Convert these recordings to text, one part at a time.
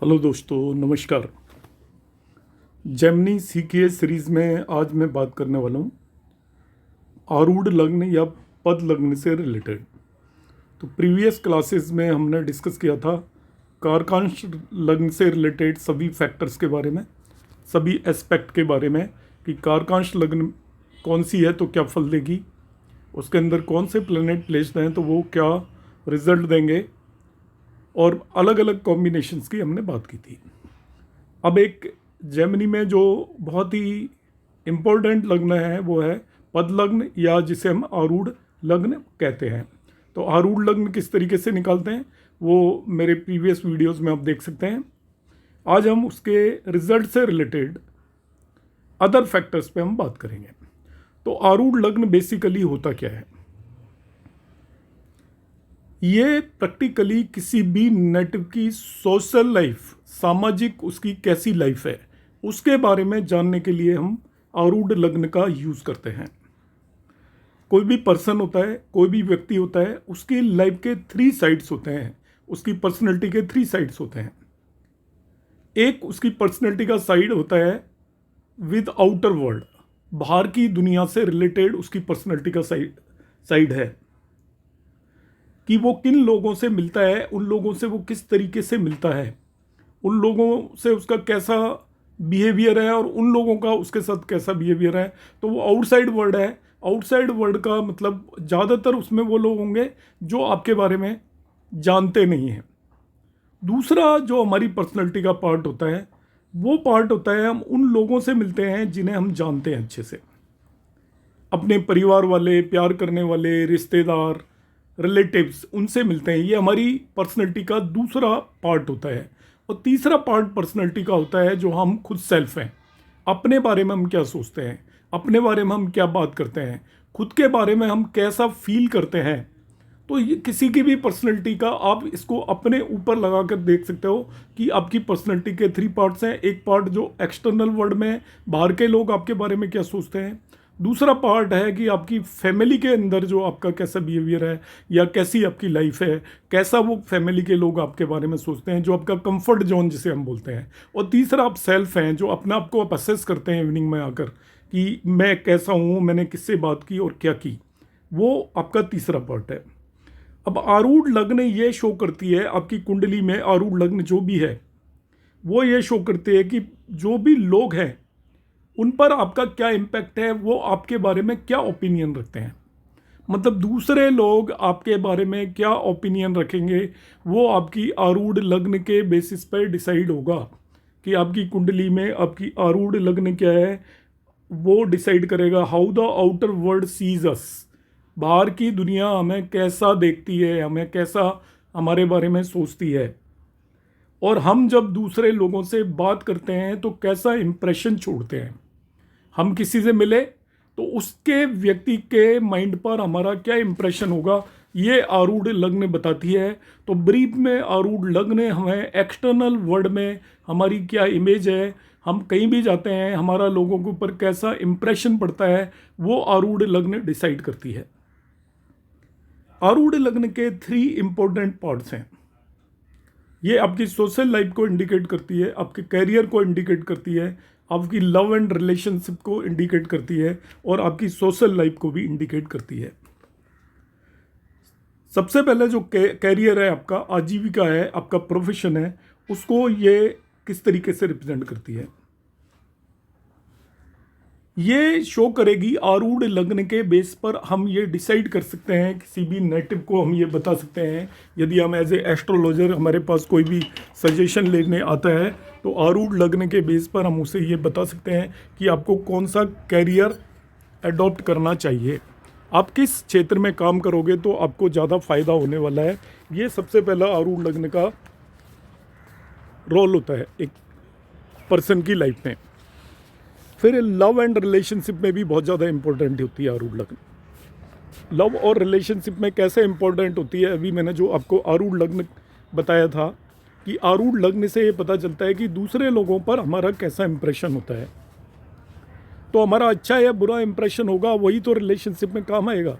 Hello दोस्तों, नमस्कार। Gemini सीखिए सीरीज़ में आज मैं बात करने वाला हूँ आरूढ़ लग्न या पद लग्न से रिलेटेड। तो प्रीवियस क्लासेस में हमने डिस्कस किया था कारकांश लग्न से रिलेटेड सभी फैक्टर्स के बारे में, सभी एस्पेक्ट के बारे में कि कारकांश लग्न कौन सी है तो क्या फल देगी, उसके अंदर कौन से प्लेनेट प्लेस्ड हैं तो वो क्या रिजल्ट देंगे, और अलग अलग कॉम्बिनेशंस की हमने बात की थी। अब एक जेमिनी में जो बहुत ही इम्पोर्टेंट लग्न है वो है पद लग्न, या जिसे हम आरूढ़ लग्न कहते हैं। तो आरूढ़ लग्न किस तरीके से निकालते हैं वो मेरे प्रीवियस वीडियोस में आप देख सकते हैं। आज हम उसके रिजल्ट से रिलेटेड अदर फैक्टर्स पे हम बात करेंगे। तो आरूढ़ लग्न बेसिकली होता क्या है? ये प्रैक्टिकली किसी भी नेटिव की सोशल लाइफ, सामाजिक उसकी कैसी लाइफ है उसके बारे में जानने के लिए हम आरूढ़ लग्न का यूज़ करते हैं। कोई भी पर्सन होता है, कोई भी व्यक्ति होता है, उसकी लाइफ के 3 साइड्स होते हैं, उसकी पर्सनैलिटी के 3 साइड्स होते हैं। एक उसकी पर्सनैलिटी का साइड होता है विद आउटर वर्ल्ड, बाहर की दुनिया से रिलेटेड उसकी पर्सनैलिटी का साइड है कि वो किन लोगों से मिलता है, उन लोगों से वो किस तरीके से मिलता है, उन लोगों से उसका कैसा बिहेवियर है और उन लोगों का उसके साथ कैसा बिहेवियर है। तो वो आउटसाइड वर्ल्ड है। आउटसाइड वर्ल्ड का मतलब ज़्यादातर उसमें वो लोग होंगे जो आपके बारे में जानते नहीं हैं। दूसरा जो हमारी पर्सनैलिटी का पार्ट होता है वो पार्ट होता है हम उन लोगों से मिलते हैं जिन्हें हम जानते हैं अच्छे से, अपने परिवार वाले, प्यार करने वाले, रिश्तेदार, रिलेटिव्स, उनसे मिलते हैं। ये हमारी पर्सनैलिटी का दूसरा पार्ट होता है। और तीसरा पार्ट पर्सनैलिटी का होता है जो हम खुद सेल्फ हैं। अपने बारे में हम क्या सोचते हैं, अपने बारे में हम क्या बात करते हैं, खुद के बारे में हम कैसा फील करते हैं। तो ये किसी की भी पर्सनैलिटी का आप इसको अपने ऊपर लगा कर देख सकते हो कि आपकी पर्सनैलिटी के 3 पार्ट्स हैं। एक पार्ट जो एक्सटर्नल वर्ल्ड में बाहर के लोग आपके बारे में क्या सोचते हैं, दूसरा पार्ट है कि आपकी फैमिली के अंदर जो आपका कैसा बिहेवियर है या कैसी आपकी लाइफ है, कैसा वो फैमिली के लोग आपके बारे में सोचते हैं, जो आपका कंफर्ट जोन जिसे हम बोलते हैं। और तीसरा आप सेल्फ हैं, जो अपने आप को आप असेस करते हैं इवनिंग में आकर कि मैं कैसा हूँ, मैंने किससे बात की और क्या की। वो आपका तीसरा पार्ट है। अब आरूढ़ लग्न ये शो करती है, आपकी कुंडली में आरूढ़ लग्न जो भी है वो ये शो करती है कि जो भी लोग हैं उन पर आपका क्या इम्पैक्ट है, वो आपके बारे में क्या ओपिनियन रखते हैं। मतलब दूसरे लोग आपके बारे में क्या ओपिनियन रखेंगे वो आपकी आरूढ़ लग्न के बेसिस पर डिसाइड होगा कि आपकी कुंडली में आपकी आरूढ़ लग्न क्या है। वो डिसाइड करेगा how the outer world sees us, बाहर की दुनिया हमें कैसा देखती है, हमें कैसा हमारे बारे में सोचती है, और हम जब दूसरे लोगों से बात करते हैं तो कैसा इम्प्रेशन छोड़ते हैं। हम किसी से मिले तो उसके व्यक्ति के माइंड पर हमारा क्या इम्प्रेशन होगा, ये आरूढ़ लग्न बताती है। तो ब्रीफ में आरूढ़ लग्न हमें एक्सटर्नल वर्ल्ड में हमारी क्या इमेज है, हम कहीं भी जाते हैं हमारा लोगों के ऊपर कैसा इम्प्रेशन पड़ता है, वो आरूढ़ लग्न डिसाइड करती है। आरूढ़ लग्न के 3 इंपॉर्टेंट पार्ट्स हैं। ये आपकी सोशल लाइफ को इंडिकेट करती है, आपके कैरियर को इंडिकेट करती है, आपकी लव एंड रिलेशनशिप को इंडिकेट करती है, और आपकी सोशल लाइफ को भी इंडिकेट करती है। सबसे पहले जो कैरियर है, आपका आजीविका है, आपका प्रोफेशन है, उसको ये किस तरीके से रिप्रेजेंट करती है, ये शो करेगी। आरूढ़ लग्न के बेस पर हम ये डिसाइड कर सकते हैं, किसी भी नेटिव को हम ये बता सकते हैं। यदि हम एज ए एस्ट्रोलॉजर हमारे पास कोई भी सजेशन लेने आता है तो आरूढ़ लग्न के बेस पर हम उसे ये बता सकते हैं कि आपको कौन सा कैरियर अडॉप्ट करना चाहिए, आप किस क्षेत्र में काम करोगे तो आपको ज़्यादा फायदा होने वाला है। ये सबसे पहला आरूढ़ लग्न का रोल होता है एक पर्सन की लाइफ में। फिर लव एंड रिलेशनशिप में भी बहुत ज़्यादा इंपॉर्टेंट होती है आरूढ़ लग्न। लव और रिलेशनशिप में कैसे इंपॉर्टेंट होती है, अभी मैंने जो आपको आरूढ़ लग्न बताया था कि आरूढ़ लग्न से ये पता चलता है कि दूसरे लोगों पर हमारा कैसा इंप्रेशन होता है। तो हमारा अच्छा या बुरा इंप्रेशन होगा वही तो रिलेशनशिप में काम आएगा।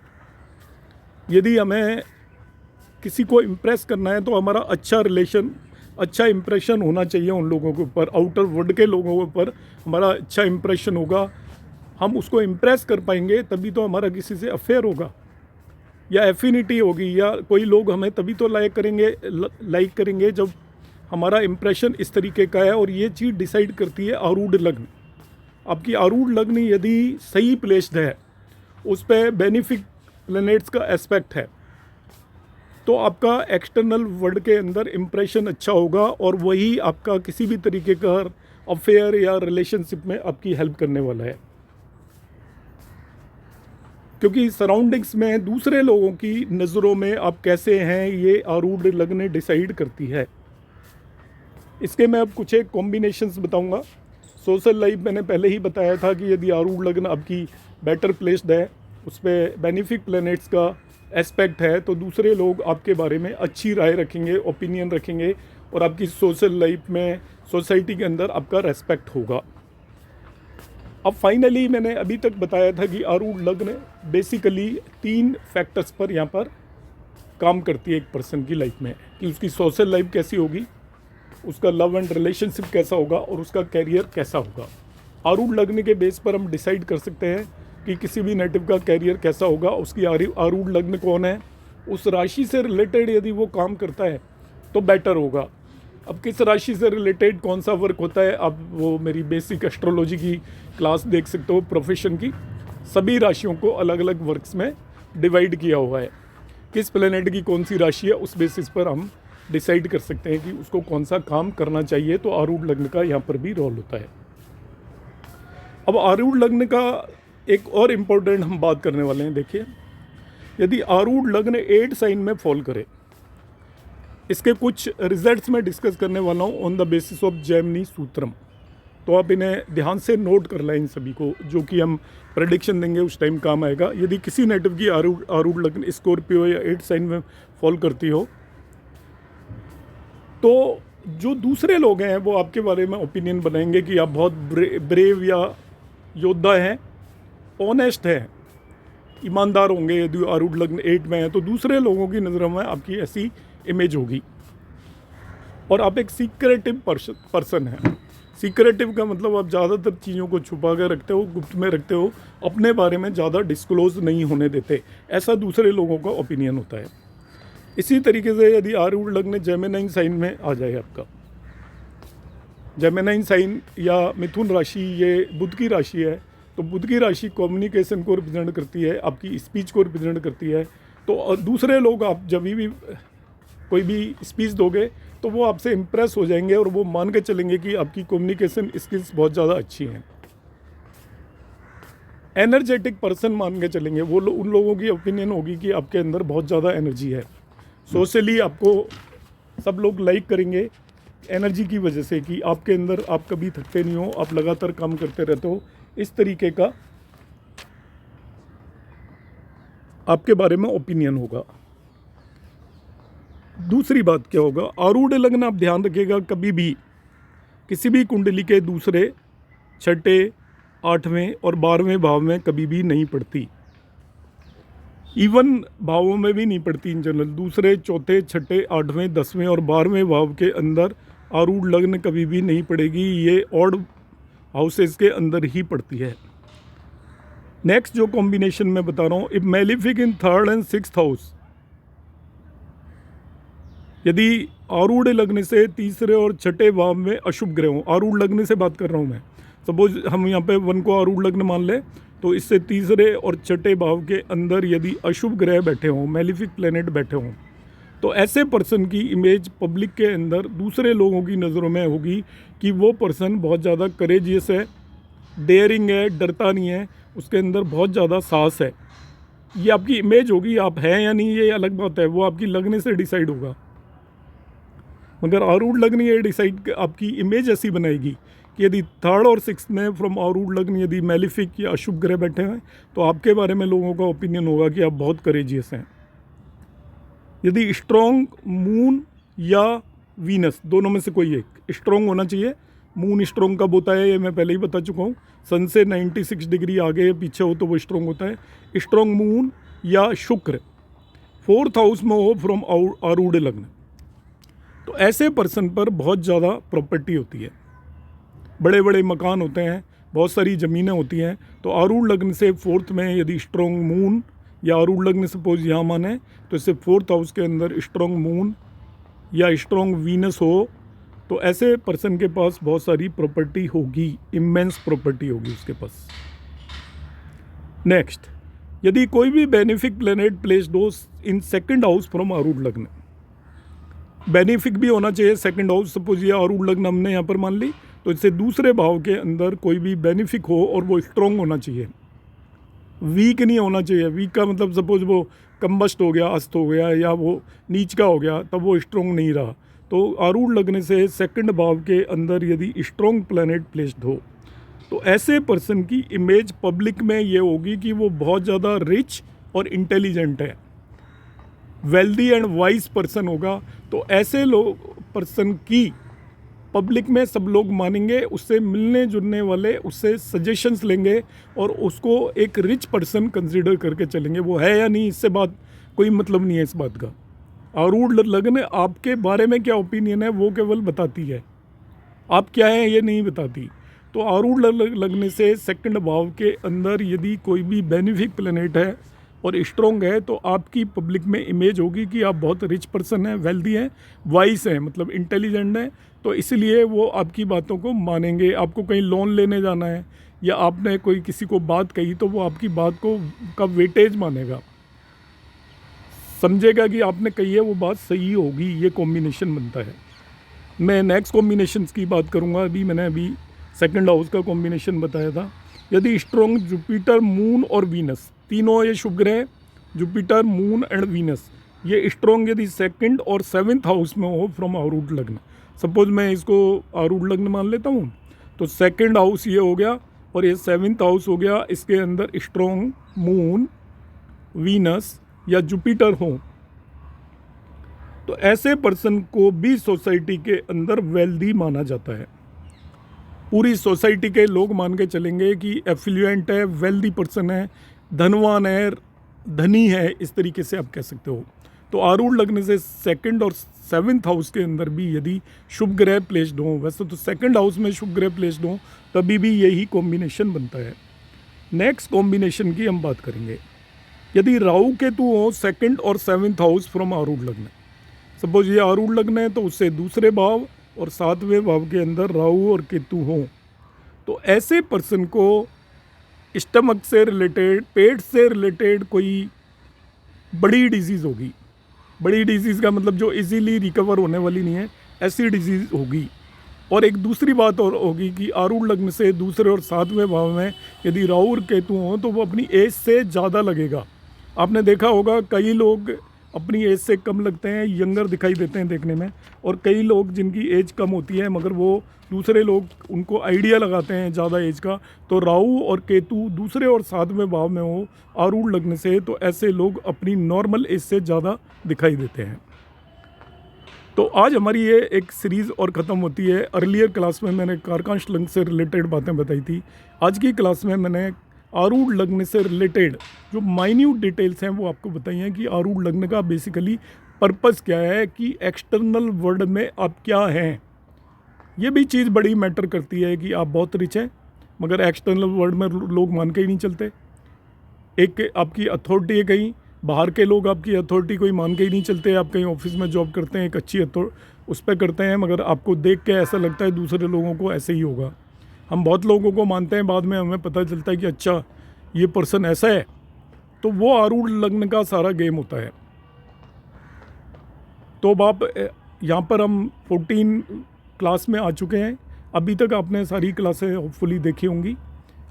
यदि हमें किसी को इम्प्रेस करना है तो हमारा अच्छा रिलेशन अच्छा इम्प्रेशन होना चाहिए उन लोगों के ऊपर, आउटर वर्ल्ड के लोगों के ऊपर हमारा अच्छा इम्प्रेशन होगा, हम उसको इम्प्रेस कर पाएंगे, तभी तो हमारा किसी से अफेयर होगा या एफिनिटी होगी, या कोई लोग हमें तभी तो लाइक करेंगे जब हमारा इम्प्रेशन इस तरीके का है। और ये चीज़ डिसाइड करती है आरूढ़ लग्न। आपकी आरूढ़ लग्न यदि सही प्लेस्ड है, उस पर बेनिफिक प्लैनेट्स का एस्पेक्ट है, तो आपका एक्सटर्नल वर्ल्ड के अंदर इम्प्रेशन अच्छा होगा और वही आपका किसी भी तरीके का अफेयर या रिलेशनशिप में आपकी हेल्प करने वाला है। क्योंकि सराउंडिंग्स में दूसरे लोगों की नज़रों में आप कैसे हैं, ये आरूढ़ लग्न डिसाइड करती है। इसके मैं अब कुछ एक कॉम्बिनेशंस बताऊंगा। सोशल लाइफ मैंने पहले ही बताया था कि यदि आरूढ़ लग्न आपकी बेटर प्लेस्ड है, उस पर बेनिफिक प्लैनेट्स का एस्पेक्ट है, तो दूसरे लोग आपके बारे में अच्छी राय रखेंगे, ओपिनियन रखेंगे और आपकी सोशल लाइफ में, सोसाइटी के अंदर आपका रेस्पेक्ट होगा। अब फाइनली मैंने अभी तक बताया था कि आरूढ़ लग्न बेसिकली 3 फैक्टर्स पर यहाँ पर काम करती है एक पर्सन की लाइफ में, कि उसकी सोशल लाइफ कैसी होगी, उसका लव एंड रिलेशनशिप कैसा होगा और उसका कैरियर कैसा होगा। आरूढ़ लग्न के बेस पर हम डिसाइड कर सकते हैं कि किसी भी नेटिव का कैरियर कैसा होगा, उसकी आरूढ़ लग्न कौन है, उस राशि से रिलेटेड यदि वो काम करता है तो बेटर होगा। अब किस राशि से रिलेटेड कौन सा वर्क होता है, आप वो मेरी बेसिक एस्ट्रोलॉजी की क्लास देख सकते हो, प्रोफेशन की। सभी राशियों को अलग अलग वर्क्स में डिवाइड किया हुआ है, किस प्लेनेट की कौन सी राशि है उस बेसिस पर हम डिसाइड कर सकते हैं कि उसको कौन सा काम करना चाहिए। तो आरूढ़ लग्न का यहाँ पर भी रोल होता है। अब आरूढ़ लग्न का एक और इम्पोर्टेंट हम बात करने वाले हैं। देखिए, यदि आरूढ़ लग्न 8 साइन में फॉल करे, इसके कुछ रिजल्ट्स में डिस्कस करने वाला हूँ on the basis of Jaimini Sutram. तो आप इन्हें ध्यान से नोट कर लें इन सभी को, जो कि हम प्रेडिक्शन देंगे उस टाइम काम आएगा। यदि किसी नेटिव की आरूढ़ लग्न स्कॉर्पियो या 8 साइन में फॉल करती हो, तो जो दूसरे लोग हैं वो आपके बारे में ओपिनियन बनाएंगे कि आप बहुत ब्रेव या योद्धा हैं, ऑनेस्ट हैं, ईमानदार होंगे। यदि आरूढ़ लग्न 8 में है तो दूसरे लोगों की नज़रों में आपकी ऐसी इमेज होगी। और आप एक सीक्रेटिव पर्सन हैं। सीक्रेटिव का मतलब आप ज़्यादातर चीज़ों को छुपा कर रखते हो, गुप्त में रखते हो, अपने बारे में ज़्यादा डिस्क्लोज नहीं होने देते, ऐसा दूसरे लोगों का ओपिनियन होता है। इसी तरीके से यदि आरूढ़ लग्न जेमिनी साइन में आ जाए, आपका जेमिनी साइन या मिथुन राशि, ये बुध की राशि है, तो बुध की राशि कम्युनिकेशन को रिप्रेजेंट करती है, आपकी स्पीच को रिप्रेजेंट करती है। तो दूसरे लोग, आप जब भी कोई भी स्पीच दोगे तो वो आपसे इम्प्रेस हो जाएंगे और वो मान के चलेंगे कि आपकी कम्युनिकेशन स्किल्स बहुत ज़्यादा अच्छी हैं। एनर्जेटिक पर्सन मान के चलेंगे वो उन लोगों की ओपिनियन होगी कि आपके अंदर बहुत ज़्यादा एनर्जी है। सोशली आपको सब लोग लाइक करेंगे एनर्जी की वजह से, कि आपके अंदर आप कभी थकते नहीं हो, आप लगातार काम करते रहते हो। इस तरीके का आपके बारे में ओपिनियन होगा। दूसरी बात क्या होगा, आरूढ़ लग्न आप ध्यान रखिएगा, कभी भी किसी भी कुंडली के दूसरे, छठे, 8वें और 12वें भाव में कभी भी नहीं पड़ती। इवन भावों में भी नहीं पड़ती इन जनरल। दूसरे, चौथे, छठे, 8वें, 10वें और 12वें भाव के अंदर आरूढ़ लग्न कभी भी नहीं पड़ेगी। ये ऑड हाउसेस के अंदर ही पड़ती है। नेक्स्ट जो कॉम्बिनेशन मैं बता रहा हूँ, if malefic in 3rd and 6th house, यदि आरूढ़ लग्न से तीसरे और छठे भाव में अशुभ ग्रह हों, आरूढ़ लग्न से बात कर रहा हूँ मैं, सपोज हम यहाँ पे 1 को आरूढ़ लग्न मान ले, तो इससे तीसरे और छठे भाव के अंदर यदि अशुभ ग्रह बैठे हों, मेलिफिक प्लेनेट बैठे हों, तो ऐसे पर्सन की इमेज पब्लिक के अंदर दूसरे लोगों की नज़रों में होगी कि वो पर्सन बहुत ज़्यादा करेजियस है, डेयरिंग है, डरता नहीं है, उसके अंदर बहुत ज़्यादा साहस है। ये आपकी इमेज होगी। आप हैं या नहीं ये अलग बात है, वो आपकी लगने से डिसाइड होगा। मगर आरूढ़ लग्न ये डिसाइड आपकी इमेज ऐसी बनाएगी कि यदि 3rd और 6th में फ्रॉम आरूढ़ लग्न यदि मेलिफिक या अशुभ ग्रह बैठे हैं, तो आपके बारे में लोगों का ओपिनियन होगा कि आप बहुत करेजियस हैं। यदि स्ट्रॉन्ग मून या वीनस, दोनों में से कोई एक स्ट्रॉन्ग होना चाहिए। मून स्ट्रॉन्ग कब होता है ये मैं पहले ही बता चुका हूँ, सन से 96 डिग्री आगे पीछे हो तो वो स्ट्रॉन्ग होता है। स्ट्रॉन्ग मून या शुक्र 4th हाउस में हो फ्रॉम आरूढ़ लग्न, तो ऐसे पर्सन पर बहुत ज़्यादा प्रॉपर्टी होती है, बड़े बड़े मकान होते हैं, बहुत सारी ज़मीनें होती हैं। तो आरूढ़ लग्न से फोर्थ में यदि स्ट्रॉन्ग मून या आरूढ़ लग्न सपोज यहाँ माने तो इससे फोर्थ हाउस के अंदर स्ट्रॉन्ग मून या स्ट्रॉन्ग वीनस हो, तो ऐसे पर्सन के पास बहुत सारी प्रॉपर्टी होगी, इमेंस प्रॉपर्टी होगी उसके पास। नेक्स्ट, यदि कोई भी बेनिफिक प्लेनेट प्लेस्ड हो इन सेकंड हाउस फ्रॉम आरूढ़ लग्न, बेनिफिक भी होना चाहिए सेकंड हाउस। सपोज ये आरूढ़ लग्न हमने यहाँ पर मान ली, तो इससे दूसरे भाव के अंदर कोई भी बेनिफिक हो और वो स्ट्रॉन्ग होना चाहिए, वीक नहीं होना चाहिए। वीक का मतलब सपोज वो कम्बस्ट हो गया, अस्त हो गया, या वो नीच का हो गया, तब वो स्ट्रॉन्ग नहीं रहा। तो आरूढ़ लगने से सेकंड भाव के अंदर यदि स्ट्रॉन्ग प्लैनेट प्लेस्ड हो, तो ऐसे पर्सन की इमेज पब्लिक में ये होगी कि वो बहुत ज़्यादा रिच और इंटेलिजेंट है, वेल्दी एंड वाइज पर्सन होगा। तो ऐसे लोग पर्सन की पब्लिक में सब लोग मानेंगे, उससे मिलने जुलने वाले उससे सजेशंस लेंगे और उसको एक रिच पर्सन कंसीडर करके चलेंगे। वो है या नहीं इससे बात कोई मतलब नहीं है इस बात का। आरूढ़ लग्न आपके बारे में क्या ओपिनियन है वो केवल बताती है, आप क्या हैं ये नहीं बताती। तो आरूढ़ लग्न से सेकंड भाव के अंदर यदि कोई भी बेनिफिक प्लैनेट है और स्ट्रॉन्ग है, तो आपकी पब्लिक में इमेज होगी कि आप बहुत रिच पर्सन हैं, वेल्दी हैं, वाइस हैं, मतलब इंटेलिजेंट हैं। तो इसलिए वो आपकी बातों को मानेंगे। आपको कहीं लोन लेने जाना है या आपने कोई किसी को बात कही, तो वो आपकी बात को का वेटेज मानेगा, समझेगा कि आपने कही है वो बात सही होगी। ये कॉम्बिनेशन बनता है। मैं नेक्स्ट कॉम्बिनेशंस की बात करूँगा। मैंने अभी सेकंड हाउस का कॉम्बिनेशन बताया था। यदि स्ट्रॉन्ग जुपिटर, मून और वीनस, तीनों ये शुभ ग्रह जुपिटर, मून एंड वीनस, ये स्ट्रॉन्ग यदि सेकंड और सेवन्थ हाउस में हो फ्रॉम आरूढ़ लग्न, सपोज मैं इसको आरूढ़ लग्न मान लेता हूँ, तो सेकंड हाउस ये हो गया और ये सेवन्थ हाउस हो गया। इसके अंदर स्ट्रॉन्ग मून, वीनस या जुपिटर हो, तो ऐसे पर्सन को भी सोसाइटी के अंदर वेल्दी माना जाता है। पूरी सोसाइटी के लोग मान के चलेंगे कि एफ्लुएंट है, वेल्दी पर्सन है, धनवान है, धनी है, इस तरीके से आप कह सकते हो। तो आरूढ़ लगने से सेकंड और सेवन्थ हाउस के अंदर भी यदि शुभ ग्रह प्लेस्ड हो, वैसे तो सेकंड हाउस में शुभ ग्रह प्लेस्ड हो तभी भी यही कॉम्बिनेशन बनता है। नेक्स्ट कॉम्बिनेशन की हम बात करेंगे। यदि राहु केतु हो सेकंड और सेवन्थ हाउस फ्रॉम आरूढ़ लग्न, सपोज ये आरूढ़ लग्न है तो उससे दूसरे भाव और सातवें भाव के अंदर राहु और केतु हो, तो ऐसे पर्सन को स्टमक से रिलेटेड, पेट से रिलेटेड कोई बड़ी डिजीज़ होगी। बड़ी डिजीज़ का मतलब जो इजीली रिकवर होने वाली नहीं है, ऐसी डिजीज़ होगी। और एक दूसरी बात और होगी कि आरूढ़ लग्न से दूसरे और सातवें भाव में यदि राहु और केतु हो तो वो अपनी एज से ज़्यादा लगेगा। आपने देखा होगा कई लोग अपनी एज से कम लगते हैं, यंगर दिखाई देते हैं देखने में, और कई लोग जिनकी एज कम होती है मगर वो दूसरे लोग उनको आइडिया लगाते हैं ज़्यादा एज का। तो राहु और केतु दूसरे और सातवें भाव में हो आरूढ़ लग्न से, तो ऐसे लोग अपनी नॉर्मल एज से ज़्यादा दिखाई देते हैं। तो आज हमारी ये एक सीरीज़ और ख़त्म होती है। अर्लियर क्लास में मैंने कारकांश लग्न से रिलेटेड बातें बताई थी। आज की क्लास में मैंने आरूढ़ लग्न से रिलेटेड जो माइन्यूट डिटेल्स हैं वो आपको बताई हैं कि आरूढ़ लग्न का बेसिकली पर्पस क्या है, कि एक्सटर्नल वर्ल्ड में आप क्या हैं। ये भी चीज़ बड़ी मैटर करती है कि आप बहुत रिच हैं मगर एक्सटर्नल वर्ल्ड में लोग मान के ही नहीं चलते। एक आपकी अथॉरिटी है, कहीं बाहर के लोग आपकी अथॉरिटी कोई मान के ही नहीं चलते। आप कहीं ऑफिस में जॉब करते हैं, एक अच्छी उस पर करते हैं, मगर आपको देख के ऐसा लगता है दूसरे लोगों को ऐसे ही होगा। हम बहुत लोगों को मानते हैं, बाद में हमें पता चलता है कि अच्छा ये पर्सन ऐसा है। तो वो आरूढ़ लग्न का सारा गेम होता है। तो अब आप यहाँ पर हम 14 क्लास में आ चुके हैं। अभी तक आपने सारी क्लासें होपफुली देखी होंगी।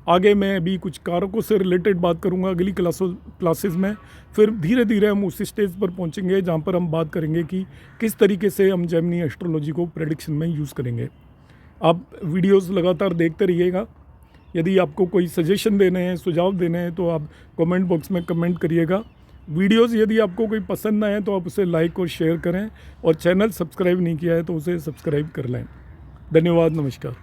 आगे मैं अभी कुछ कारकों से रिलेटेड बात करूँगा अगली क्लासेस में। फिर धीरे धीरे हम उस स्टेज पर पहुँचेंगे जहाँ पर हम बात करेंगे कि किस तरीके से हम जेमिनी एस्ट्रोलॉजी को प्रेडिक्शन में यूज़ करेंगे। आप वीडियोस लगातार देखते रहिएगा। यदि आपको कोई सजेशन देने हैं, सुझाव देने हैं, तो आप कमेंट बॉक्स में कमेंट करिएगा। वीडियोस यदि आपको कोई पसंद आए तो आप उसे लाइक और शेयर करें, और चैनल सब्सक्राइब नहीं किया है तो उसे सब्सक्राइब कर लें। धन्यवाद, नमस्कार।